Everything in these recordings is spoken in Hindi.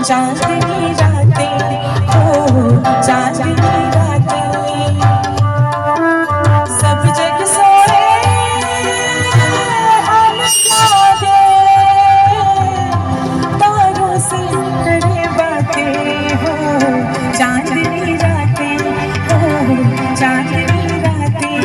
चांदनी रातें हो, चांदनी रातें, सब जग सोए हम जागे, तारों से करे बातें हो, चांदनी रातें हो, चांदनी रातें।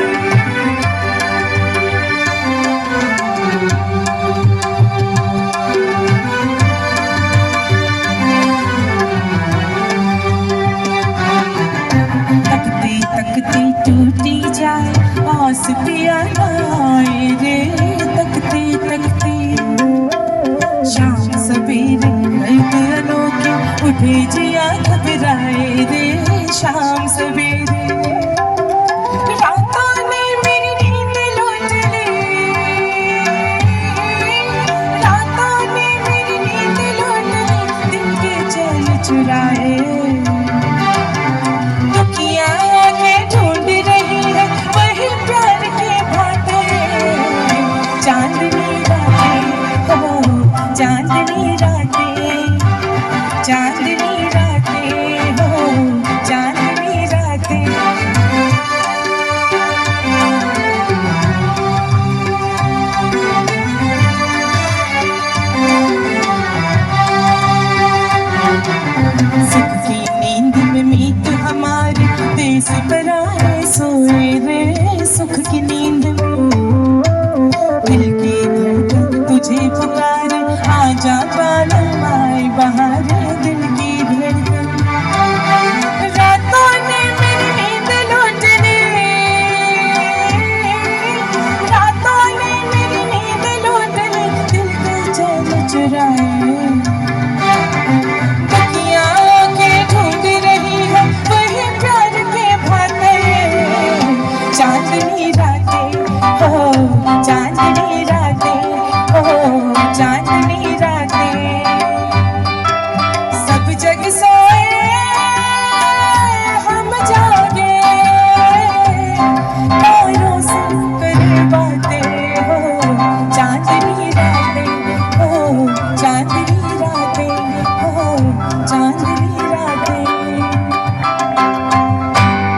तकते टूटी जाए आस पिया आए रे, तकते तकते शाम सवेरे रात अनोखे उठे जिया घबराए रे, शाम सवेरे रातों ने मेरी नींद लूट ली, रातों ने मेरी नींद लूट ली, दिन के चैन चुराए। चांदनी रातें हो, चांदनी रातें, चांदनी रातें हो, चांदनी रातें। सुख की नींद में मीत हमारे देश पराए सोए रे, सुख की नींद में दिल की धड़कन तुझे पुकारे, आजा पालम आए बहारे, दिल की धड़कन। रातों ने मेरी नींद लूट ली, रातों ने मेरी नींद लूट ली, दिल के चैन चुराए।